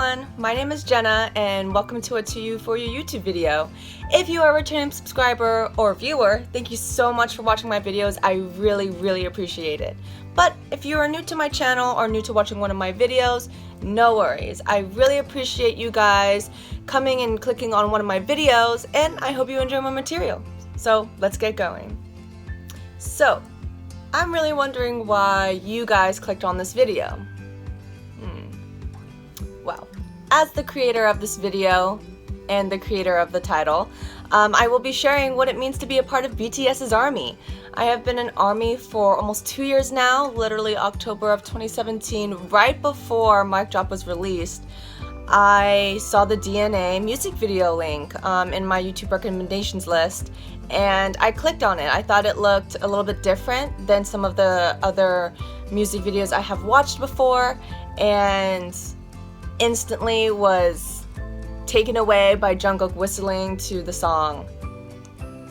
everyone, my name is Jenna and welcome to a To You For You YouTube video. If you are a returning subscriber or viewer, thank you so much for watching my videos. I really appreciate it. But if you are new to my channel or new to watching one of my videos, no worries. I really appreciate you guys coming and clicking on one of my videos, and I hope you enjoy my material. So let's get going. So, I'm really wondering why you guys clicked on this video. Well, as the creator of this video and the creator of the title, I will be sharing what it means to be a part of BTS's ARMY. I have been in ARMY for almost 2 years now, literally October of 2017, right before Mic Drop was released. I saw the DNA music video link in my YouTube recommendations list, and I clicked on it. I thought it looked a little bit different than some of the other music videos I have watched before, and instantly was taken away by Jungkook whistling to the song.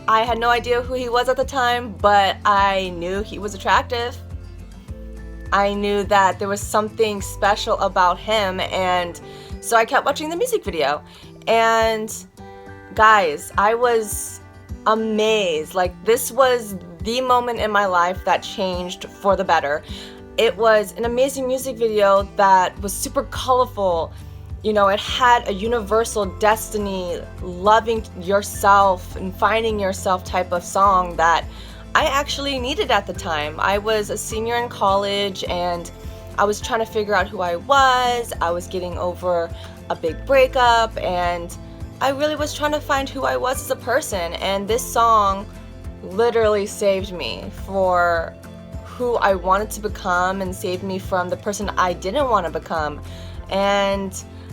I had no idea who he was at the time, but I knew he was attractive. I knew that there was something special about him, and so I kept watching the music video. And guys, I was amazed. Like, this was the moment in my life that changed for the better. It was an amazing music video that was super colorful. You know, it had a universal destiny, loving yourself and finding yourself type of song that I actually needed at the time. I was a senior in college and I was trying to figure out who I was. I was getting over a big breakup and I really was trying to find who I was as a person, and this song literally saved me for who I wanted to become and saved me from the person I didn't want to become. And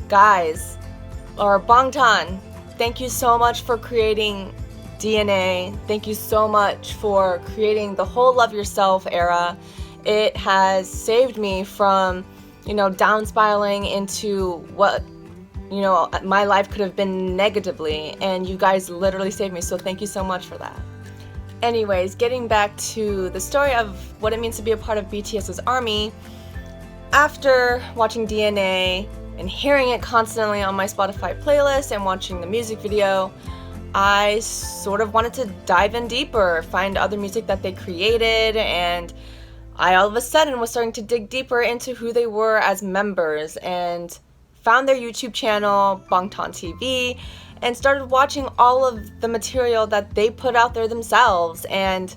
guys, or Bangtan, thank you so much for creating DNA. Thank you so much for creating the whole Love Yourself era. It has saved me from, down spiraling into what, my life could have been negatively, and you guys literally saved me, so thank you so much for that. Anyways, getting back to the story of what it means to be a part of BTS's ARMY, after watching DNA and hearing it constantly on my Spotify playlist and watching the music video, I sort of wanted to dive in deeper, find other music that they created, and I all of a sudden was starting to dig deeper into who they were as members and found their YouTube channel, Bangtan TV, and started watching all of the material that they put out there themselves, and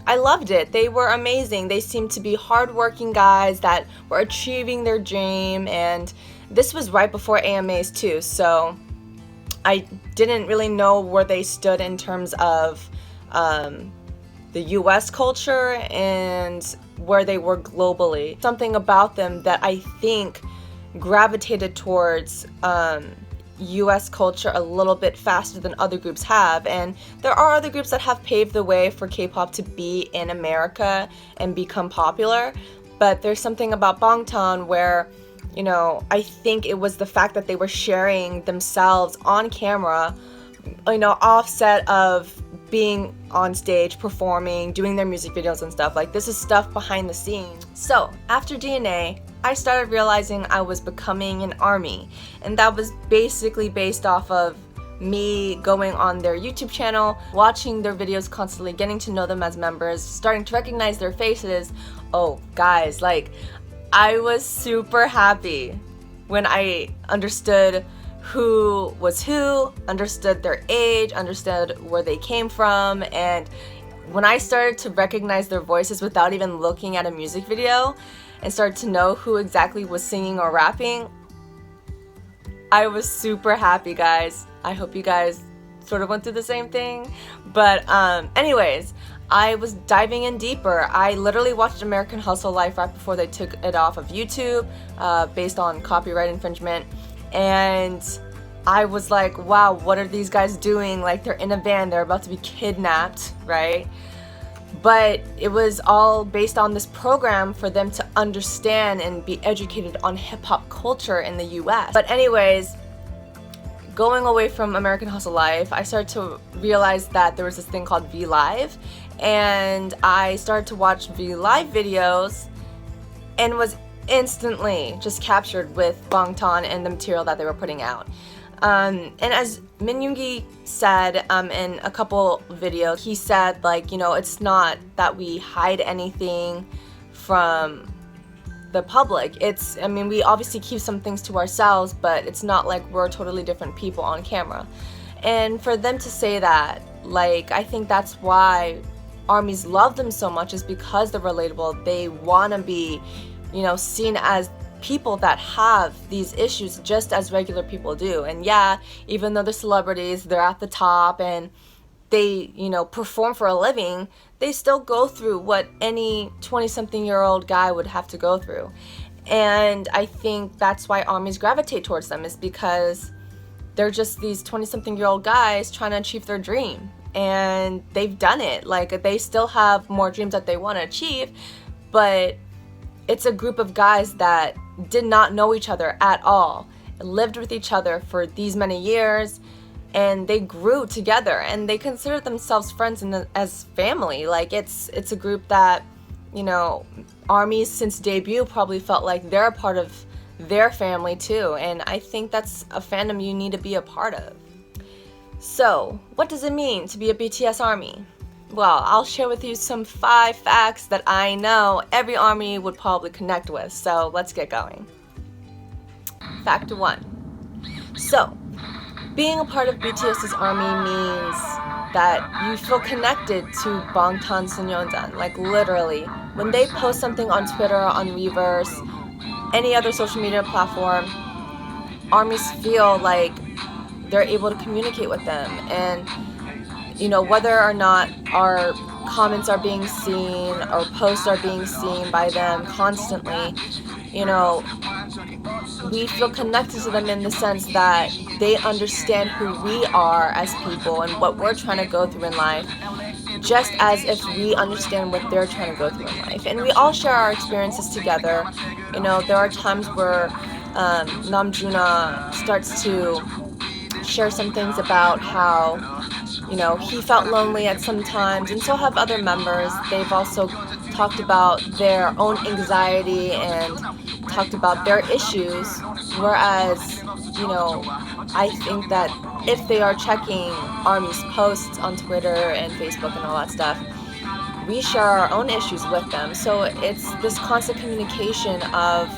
I loved it. They were amazing. They seemed to be hardworking guys that were achieving their dream, and this was right before AMAs too, so I didn't really know where they stood in terms of the US culture and where they were globally. Something about them that I think gravitated towards US culture a little bit faster than other groups have, and there are other groups that have paved the way for K-pop to be in America and become popular, but there's something about Bangtan where, I think it was the fact that they were sharing themselves on camera, offset of being on stage, performing, doing their music videos and stuff. Like, this is stuff behind the scenes. So after DNA, I started realizing I was becoming an ARMY, and that was basically based off of me going on their YouTube channel, watching their videos constantly, getting to know them as members, starting to recognize their faces. Oh guys, like, I was super happy when I understood who was who, understood their age, understood where they came from, and when I started to recognize their voices without even looking at a music video and started to know who exactly was singing or rapping, I was super happy, guys. I hope you guys sort of went through the same thing. But anyways, I was diving in deeper. I literally watched American Hustle Life right before they took it off of YouTube based on copyright infringement, and I was like, wow, what are these guys doing? Like, they're in a van, they're about to be kidnapped, right? But it was all based on this program for them to understand and be educated on hip-hop culture in the US. But anyways, going away from American Hustle Life, I started to realize that there was this thing called V Live, and I started to watch V Live videos and was instantly just captured with Bangtan and the material that they were putting out. And as Min Yoongi said in a couple videos, he said, like, you know, it's not that we hide anything from the public. I mean, we obviously keep some things to ourselves, but it's not like we're totally different people on camera. And for them to say that, like, I think that's why ARMYs love them so much, is because they're relatable. They want to be, you know, seen as people that have these issues just as regular people do. And yeah, even though they're celebrities, they're at the top and they, you know, perform for a living, they still go through what any 20-something-year-old guy would have to go through. And I think that's why ARMYs gravitate towards them, is because they're just these 20-something-year-old guys trying to achieve their dream. And they've done it. Like, they still have more dreams that they want to achieve, but it's a group of guys that did not know each other at all, lived with each other for these many years, and they grew together, and they consider themselves friends and as family. Like, it's a group that, you know, ARMYs since debut probably felt like they're a part of their family too, and I think that's a fandom you need to be a part of. So, what does it mean to be a BTS ARMY? Well, I'll share with you some 5 facts that I know every ARMY would probably connect with, so let's get going. Fact 1. So, being a part of BTS's ARMY means that you feel connected to 방탄소년단. Like, literally, when they post something on Twitter, on Weverse, any other social media platform, ARMYs feel like they're able to communicate with them. And you know, whether or not our comments are being seen or posts are being seen by them constantly, you know, we feel connected to them in the sense that they understand who we are as people and what we're trying to go through in life, just as if we understand what they're trying to go through in life. And we all share our experiences together. You know, there are times where Namjoon starts to share some things about how, you know, he felt lonely at some times, and so have other members. They've also talked about their own anxiety and talked about their issues, whereas, you know, I think that if they are checking ARMY's posts on Twitter and Facebook and all that stuff, we share our own issues with them. So it's this constant communication of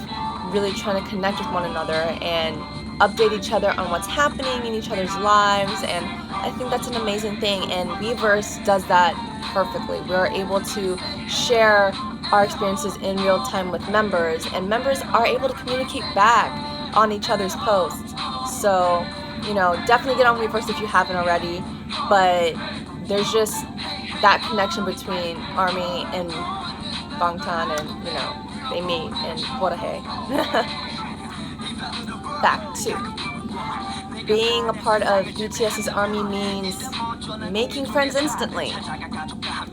really trying to connect with one another and update each other on what's happening in each other's lives, and I think that's an amazing thing, and Weverse does that perfectly. We're able to share our experiences in real time with members, and members are able to communicate back on each other's posts. So, you know, definitely get on Weverse if you haven't already, but there's just that connection between ARMY and Bangtan, and, you know, they meet and what a hey. Fact 2. Being a part of BTS's ARMY means making friends instantly.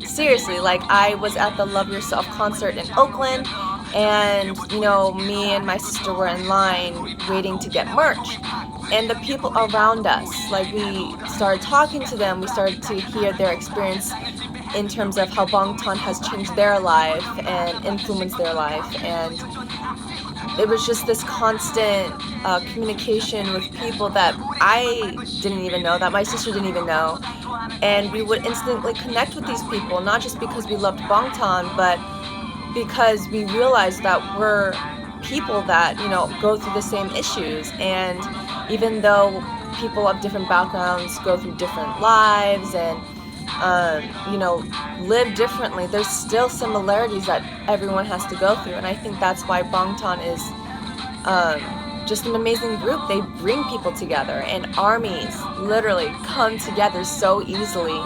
Seriously, like, I was at the Love Yourself concert in Oakland, and, you know, me and my sister were in line waiting to get merch. And the people around us, like, we started talking to them, we started to hear their experience in terms of how Bangtan has changed their life and influenced their life, and it was just this constant communication with people that I didn't even know, that my sister didn't even know, and we would instantly connect with these people, not just because we loved Bangtan, but because we realized that we're people that, you know, go through the same issues. And even though people of different backgrounds go through different lives and you know, live differently, there's still similarities that everyone has to go through. And I think that's why Bangtan is just an amazing group. They bring people together, and ARMYs literally come together so easily.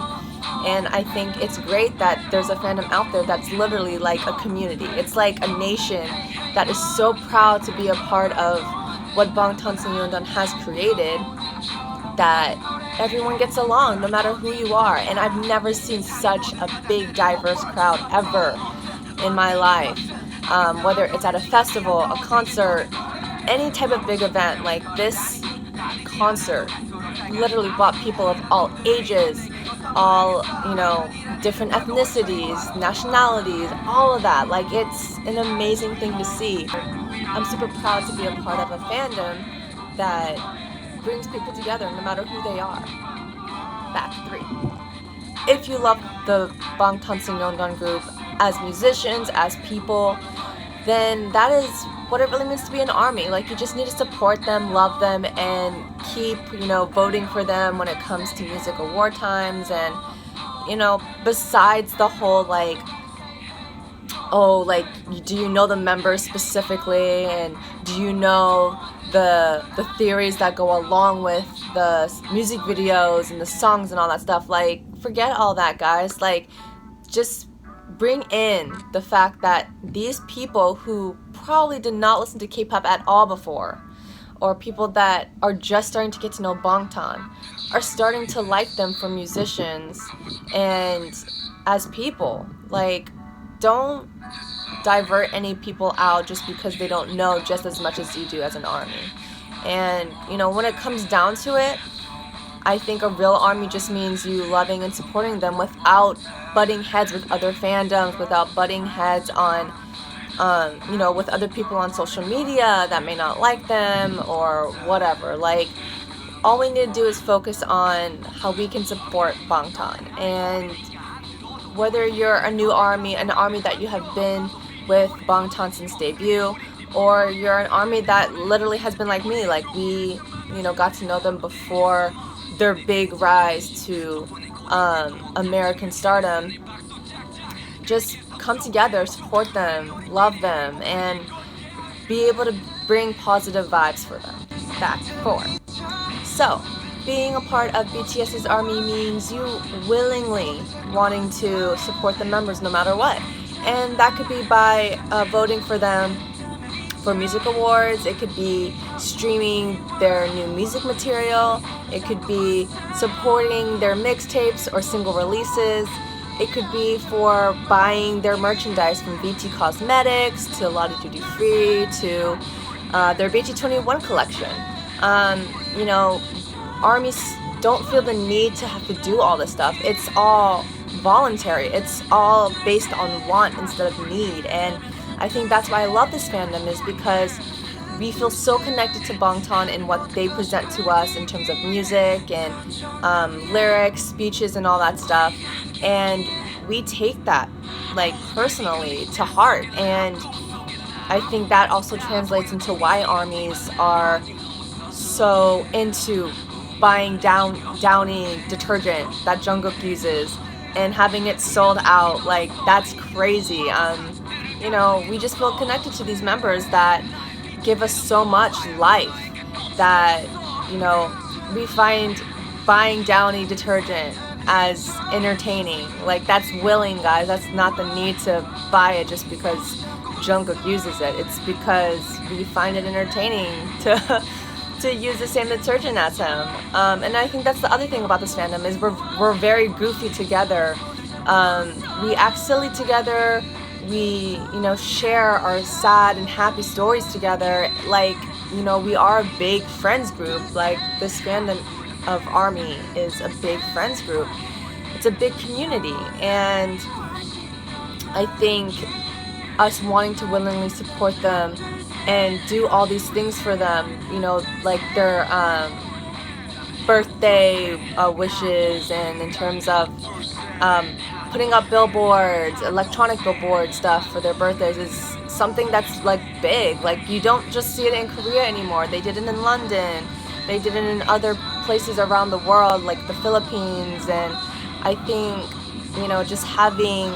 And I think it's great that there's a fandom out there that's literally like a community. It's like a nation that is so proud to be a part of what 방탄소년단 has created, that everyone gets along no matter who you are. And I've never seen such a big, diverse crowd ever in my life. Whether it's at a festival, a concert, any type of big event, like this concert literally brought people of all ages, all, you know, different ethnicities, nationalities, all of that. Like, it's an amazing thing to see. I'm super proud to be a part of a fandom that brings people together no matter who they are. Fact 3. If you love the 방탄소년단 group as musicians, as people, then that is what it really means to be an ARMY. Like, you just need to support them, love them, and keep, voting for them when it comes to music award times. And, besides the whole, do you know the members specifically, and do you know the theories that go along with the music videos and the songs and all that stuff? Forget all that, guys. Just bring in the fact that these people who probably did not listen to K-pop at all before, or people that are just starting to get to know Bangtan, are starting to like them for musicians and as people. Don't divert any people out just because they don't know just as much as you do as an ARMY. And when it comes down to it, I think a real ARMY just means you loving and supporting them without butting heads with other fandoms, without butting heads on, with other people on social media that may not like them or whatever. All we need to do is focus on how we can support Bangtan. And whether you're a new ARMY, an ARMY that you have been with Bangtan since debut, or you're an ARMY that literally has been like me, we, got to know them before their big rise to American stardom, just come together, support them, love them, and be able to bring positive vibes for them. Fact 4. So, being a part of BTS's ARMY means you willingly wanting to support the members no matter what. And that could be by voting for them for music awards. It could be streaming their new music material. It could be supporting their mixtapes or single releases. It could be for buying their merchandise, from BT Cosmetics to Lottie Duty Free to their BT21 collection. ARMYs don't feel the need to have to do all this stuff. It's all voluntary. It's all based on want instead of need. And I think that's why I love this fandom, is because we feel so connected to Bangtan and what they present to us in terms of music and lyrics, speeches, and all that stuff. And we take that, personally to heart. And I think that also translates into why ARMYs are so into buying Downy detergent that Jungkook uses and having it sold out. That's crazy. We just feel connected to these members that give us so much life, that, we find buying Downy detergent as entertaining. That's willing, guys. That's not the need to buy it just because Jungkook uses it. It's because we find it entertaining to use the same detergent as him. And I think that's the other thing about this fandom, is we're very goofy together. We act silly together. We, share our sad and happy stories together. We are a big friends group. This fandom of ARMY is a big friends group. It's a big community. And I think us wanting to willingly support them and do all these things for them, their birthday wishes, and in terms of putting up billboards, electronic billboard stuff for their birthdays, is something that's big. You don't just see it in Korea anymore. They did it in London. They did it in other places around the world, like the Philippines. And I think, just having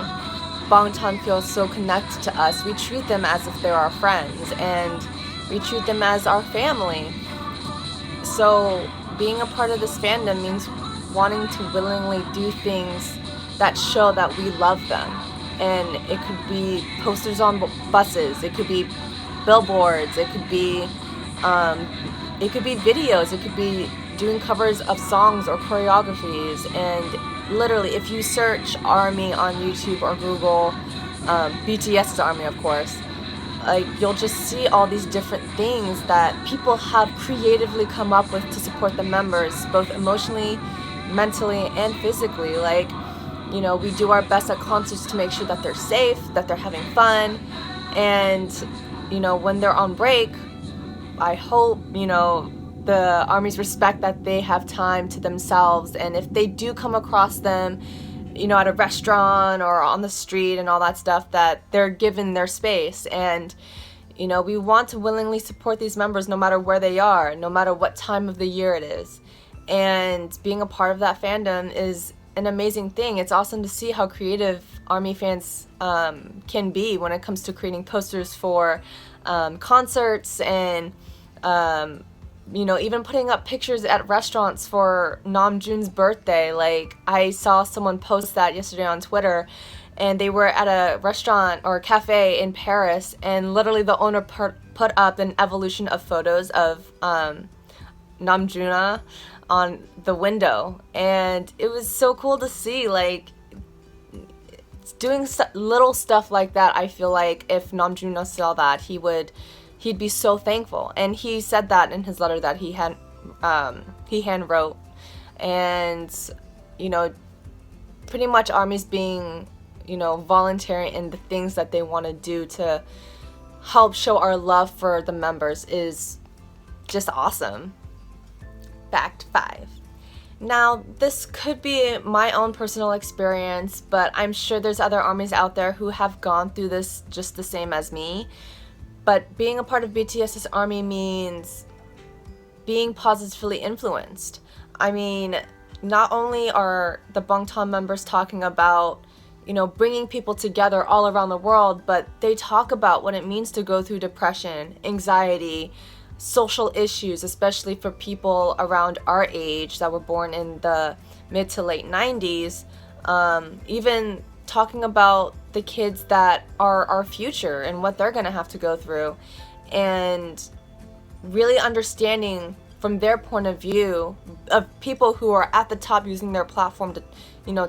Bangtan feel so connected to us, we treat them as if they're our friends, and we treat them as our family. So being a part of this fandom means wanting to willingly do things that show that we love them. And it could be posters on buses, it could be billboards, it could be videos, it could be doing covers of songs or choreographies. And literally, if you search ARMY on YouTube or Google, BTS's ARMY, of course, you'll just see all these different things that people have creatively come up with to support the members, both emotionally, mentally, and physically. We do our best at concerts to make sure that they're safe, that they're having fun, and when they're on break, I hope, the armies respect that they have time to themselves, and if they do come across them, at a restaurant or on the street and all that stuff, that they're given their space. And, we want to willingly support these members no matter where they are, no matter what time of the year it is. And being a part of that fandom is an amazing thing. It's awesome to see how creative ARMY fans can be when it comes to creating posters for concerts and even putting up pictures at restaurants for Namjoon's birthday. Like, I saw someone post that yesterday on Twitter, and they were at a restaurant or cafe in Paris, and literally the owner put up an evolution of photos of Namjoon on the window, and it was so cool to see. Like, doing little stuff like that, I feel like if Namjoon saw that, he'd be so thankful. And he said that in his letter that he hand wrote. And pretty much ARMY's being voluntary in the things that they want to do to help show our love for the members is just awesome. Fact 5. Now, this could be my own personal experience, but I'm sure there's other armies out there who have gone through this just the same as me. But being a part of BTS's ARMY means being positively influenced. I mean, not only are the Bangtan members talking about, bringing people together all around the world, but they talk about what it means to go through depression, anxiety, social issues, especially for people around our age that were born in the mid to late 90s. Even talking about the kids that are our future and what they're going to have to go through, and really understanding from their point of view of people who are at the top using their platform to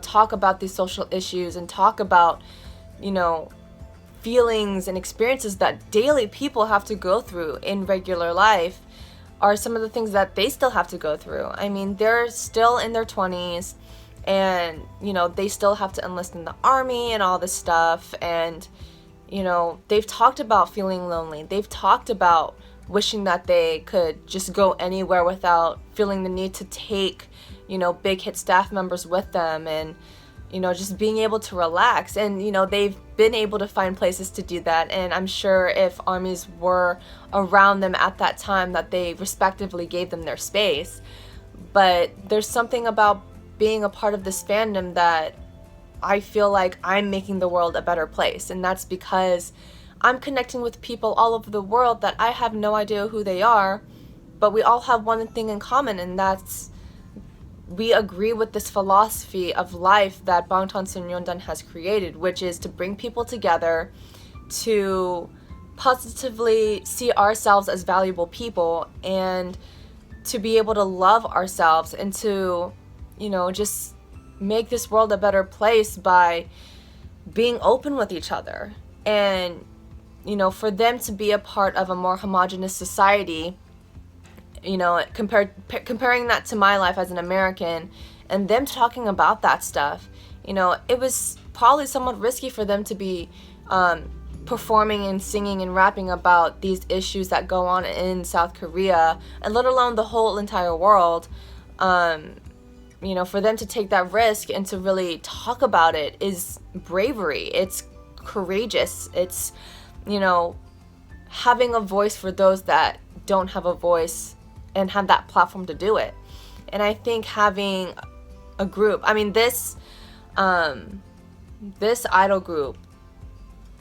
talk about these social issues and talk about feelings and experiences that daily people have to go through in regular life, are some of the things that they still have to go through. I mean, they're still in their 20s, and they still have to enlist in the army and all this stuff, and they've talked about feeling lonely. They've talked about wishing that they could just go anywhere without feeling the need to take big hit staff members with them, and just being able to relax. And they've been able to find places to do that, and I'm sure if armies were around them at that time, that they respectively gave them their space. But there's something about being a part of this fandom that I feel like I'm making the world a better place, and that's because I'm connecting with people all over the world that I have no idea who they are, but we all have one thing in common, and that's we agree with this philosophy of life that 방탄소년단 has created, which is to bring people together, to positively see ourselves as valuable people, and to be able to love ourselves, and to, just make this world a better place by being open with each other. And, for them to be a part of a more homogenous society, comparing that to my life as an American, and them talking about that stuff, it was probably somewhat risky for them to be performing and singing and rapping about these issues that go on in South Korea, and let alone the whole entire world. For them to take that risk and to really talk about it is bravery. It's courageous. It's, having a voice for those that don't have a voice and have that platform to do it. And I think having a group, this idol group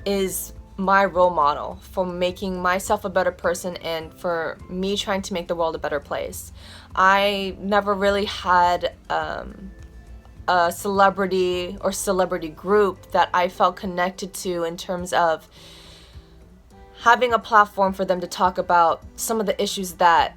is my role model for making myself a better person, and for me trying to make the world a better place. I never really had a celebrity or celebrity group that I felt connected to in terms of having a platform for them to talk about some of the issues that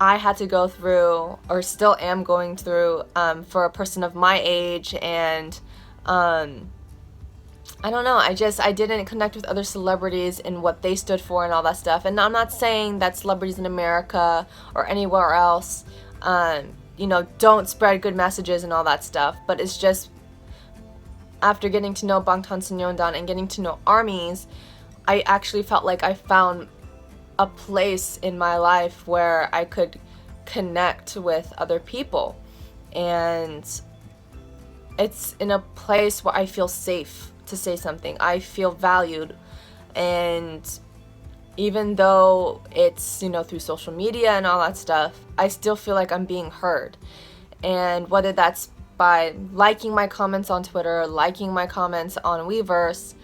I had to go through, or still am going through, for a person of my age. And I don't know, I didn't connect with other celebrities and what they stood for and all that stuff. And I'm not saying that celebrities in America or anywhere else, don't spread good messages and all that stuff. But it's just, after getting to know 방탄소년단 and getting to know armies, I actually felt like I found a place in my life where I could connect with other people, and it's in a place where I feel safe to say something. I feel valued, and even though it's, you know, through social media and all that stuff, I still feel like I'm being heard. And whether that's by liking my comments on Twitter, liking my comments on Weverse,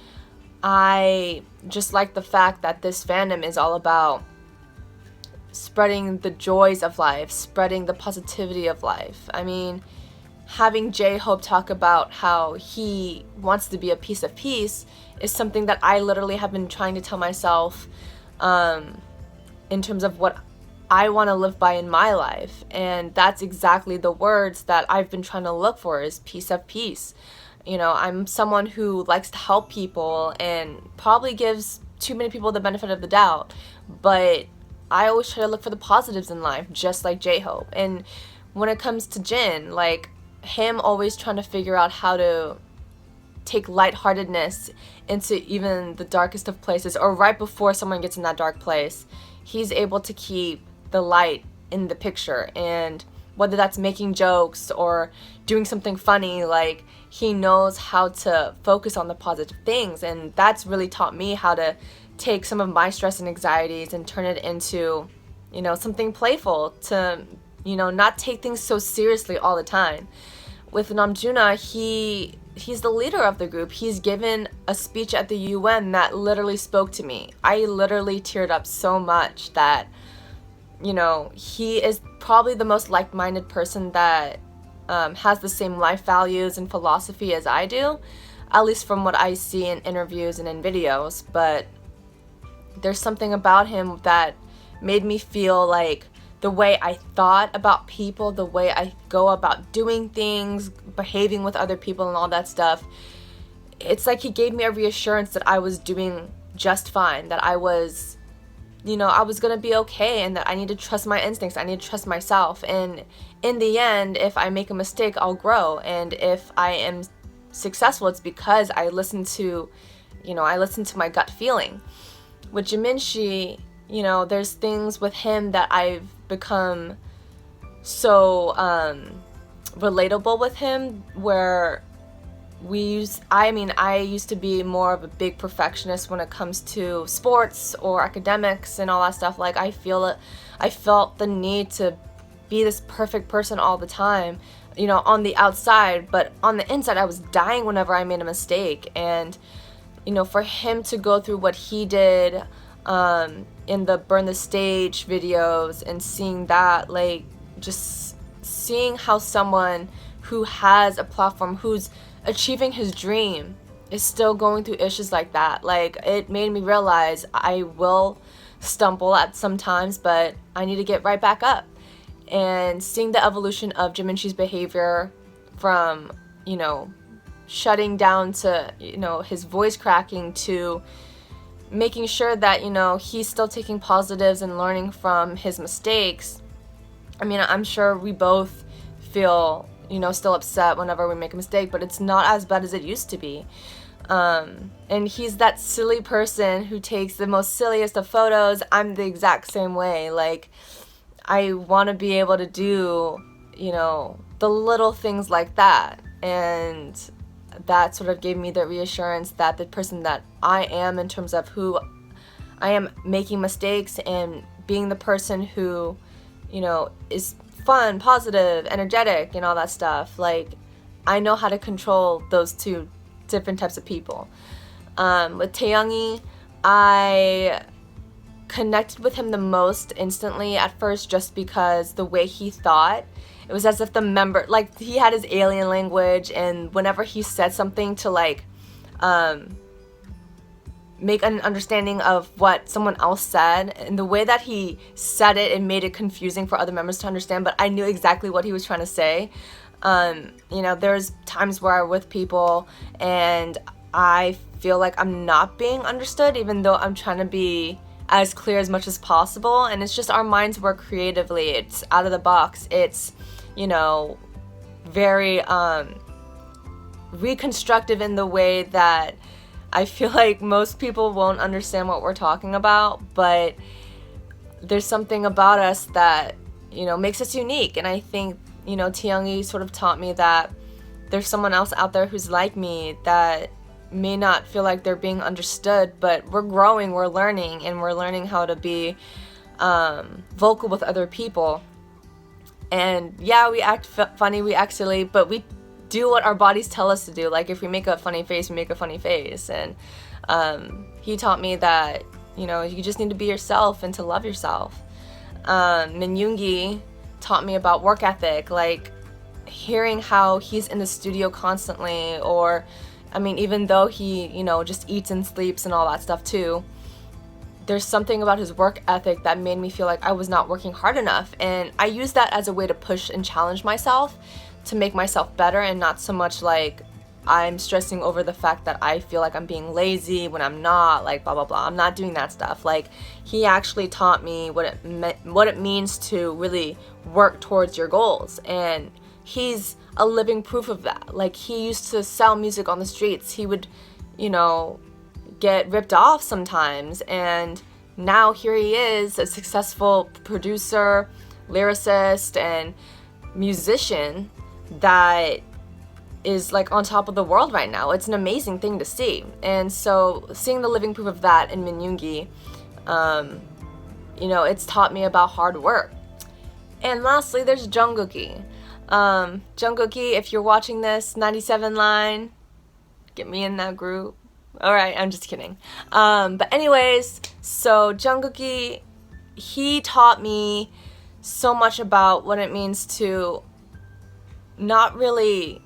I just like the fact that this fandom is all about spreading the joys of life, spreading the positivity of life. I mean, having J-Hope talk about how he wants to be a piece of peace is something that I literally have been trying to tell myself in terms of what I want to live by in my life. And that's exactly the words that I've been trying to look for, is piece of peace. You know, I'm someone who likes to help people and probably gives too many people the benefit of the doubt, but I always try to look for the positives in life, just like J-Hope. And when it comes to Jin, like, him always trying to figure out how to take lightheartedness into even the darkest of places, or right before someone gets in that dark place, he's able to keep the light in the picture. And whether that's making jokes or doing something funny, like, he knows how to focus on the positive things. And that's really taught me how to take some of my stress and anxieties and turn it into, you know, something playful, to, you know, not take things so seriously all the time. With Namjoon, he's the leader of the group. He's given a speech at the UN that literally spoke to me. I literally teared up so much that, you know, he is probably the most like-minded person that has the same life values and philosophy as I do, at least from what I see in interviews and in videos. But there's something about him that made me feel like the way I thought about people, the way I go about doing things, behaving with other people and all that stuff, it's like he gave me a reassurance that I was doing just fine, that I was, you know, I was gonna be okay, and that I need to trust my instincts, I need to trust myself. And in the end, if I make a mistake, I'll grow. And if I am successful, it's because I listen to, you know, I listen to my gut feeling. With Jiminshi, you know, there's things with him that I've become so relatable with him, where I used to be more of a big perfectionist when it comes to sports or academics and all that stuff. Like, I felt the need to be this perfect person all the time, you know, on the outside, but on the inside I was dying whenever I made a mistake. And, you know, for him to go through what he did in the Burn the Stage videos, and seeing that, like, just seeing how someone who has a platform, who's achieving his dream, is still going through issues like that, like, it made me realize I will stumble at some times, but I need to get right back up. And seeing the evolution of Jiminshi's behavior from, you know, shutting down to, you know, his voice cracking, to making sure that, you know, he's still taking positives and learning from his mistakes. I mean, I'm sure we both feel, you know, still upset whenever we make a mistake, but it's not as bad as it used to be. And he's that silly person who takes the most silliest of photos. I'm the exact same way. Like, I want to be able to do, you know, the little things like that. And that sort of gave me the reassurance that the person that I am, in terms of who I am, making mistakes and being the person who, you know, is fun, positive, energetic, and all that stuff, like, I know how to control those two different types of people. With Taeyoungi, I connected with him the most instantly at first, just because the way he thought, it was as if the member, like, he had his alien language, and whenever he said something to, like, make an understanding of what someone else said, and the way that he said it, it made it confusing for other members to understand, but I knew exactly what he was trying to say. You know, there's times where I'm with people and I feel like I'm not being understood, even though I'm trying to be as clear as much as possible, and it's just our minds work creatively. It's out of the box. It's, you know, very reconstructive in the way that I feel like most people won't understand what we're talking about, but there's something about us that, you know, makes us unique. And I think, you know, Taeyoungi sort of taught me that there's someone else out there who's like me that may not feel like they're being understood, but we're growing, we're learning, and we're learning how to be vocal with other people. And yeah, we act funny, we act silly, but we do what our bodies tell us to do. Like if we make a funny face, we make a funny face. And he taught me that, you know, you just need to be yourself and to love yourself. Min Yoongi taught me about work ethic, like hearing how he's in the studio constantly, or I mean, even though he, you know, just eats and sleeps and all that stuff too, there's something about his work ethic that made me feel like I was not working hard enough. And I use that as a way to push and challenge myself to make myself better, and not so much like I'm stressing over the fact that I feel like I'm being lazy when I'm not, like blah blah blah. I'm not doing that stuff. Like he actually taught me what it means to really work towards your goals, and he's a living proof of that. Like he used to sell music on the streets. He would, you know, get ripped off sometimes, and now here he is, a successful producer, lyricist, and musician that is like on top of the world right now. It's an amazing thing to see. And so seeing the living proof of that in Min Yoongi, you know, it's taught me about hard work. And lastly, there's Jungkook. Jungkook, if you're watching this, 97 line, get me in that group. Alright, I'm just kidding. But anyways, so Jungkook, he taught me so much about what it means to not really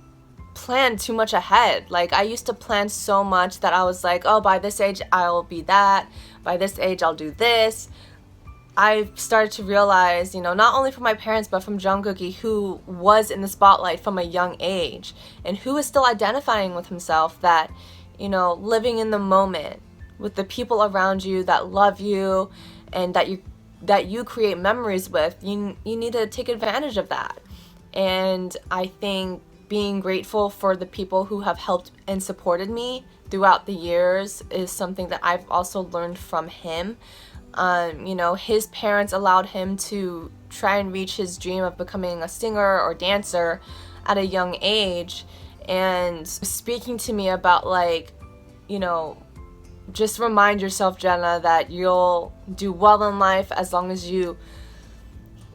plan too much ahead. Like I used to plan so much that I was like, oh, by this age I'll be that, by this age I'll do this. I started to realize, you know, not only from my parents but from Jungkook, who was in the spotlight from a young age and who is still identifying with himself, that, you know, living in the moment with the people around you that love you and that you create memories with, you need to take advantage of that. And I think being grateful for the people who have helped and supported me throughout the years is something that I've also learned from him. You know, his parents allowed him to try and reach his dream of becoming a singer or dancer at a young age, and speaking to me about, like, you know, just remind yourself, Jenna, that you'll do well in life as long as you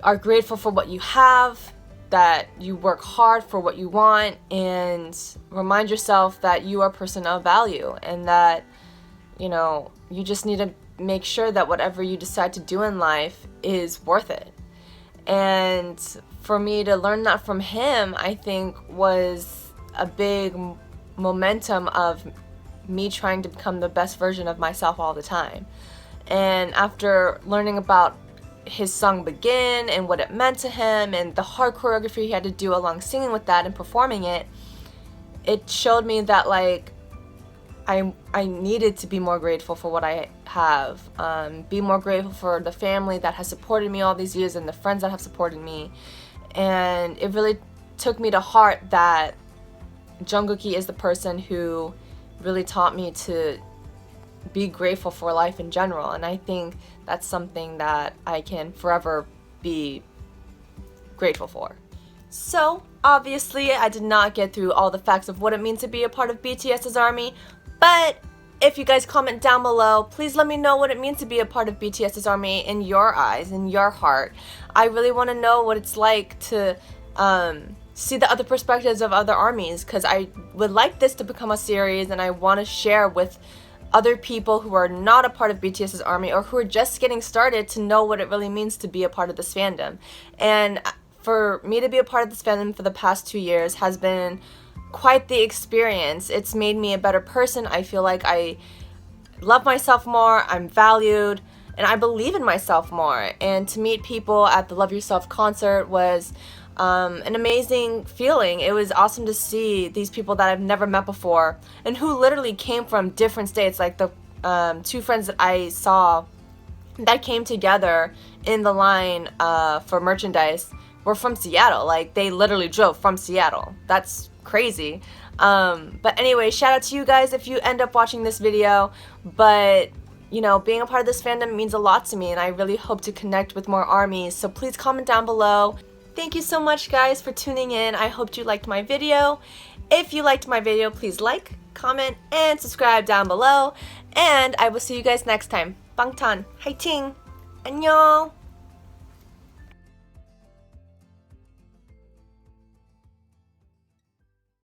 are grateful for what you have, that you work hard for what you want, and remind yourself that you are a person of value, and that, you know, you just need to make sure that whatever you decide to do in life is worth it. And for me to learn that from him, I think was a big momentum of me trying to become the best version of myself all the time. And after learning about his song Begin and what it meant to him and the hard choreography he had to do along singing with that and performing it, it showed me that, like, I needed to be more grateful for what I have, be more grateful for the family that has supported me all these years and the friends that have supported me. And it really took me to heart that Jungkook is the person who really taught me to be grateful for life in general, and I think that's something that I can forever be grateful for. So obviously I did not get through all the facts of what it means to be a part of BTS's ARMY, but if you guys comment down below, please let me know what it means to be a part of BTS's ARMY in your eyes, in your heart. I really want to know what it's like to see the other perspectives of other armies, because I would like this to become a series, and I want to share with other people who are not a part of BTS's ARMY or who are just getting started to know what it really means to be a part of this fandom. And for me to be a part of this fandom for the past 2 years has been quite the experience. It's made me a better person. I feel like I love myself more, I'm valued, and I believe in myself more. And to meet people at the Love Yourself concert was an amazing feeling. It was awesome to see these people that I've never met before and who literally came from different states. Like the 2 friends that I saw that came together in the line for merchandise were from Seattle. Like, they literally drove from Seattle. That's crazy. But anyway, shout out to you guys if you end up watching this video. But you know, being a part of this fandom means a lot to me, and I really hope to connect with more ARMYs, so please comment down below. Thank you so much guys for tuning in. I hope you liked my video. If you liked my video, please like, comment, and subscribe down below. And I will see you guys next time. 방탄, 화이팅! 안녕!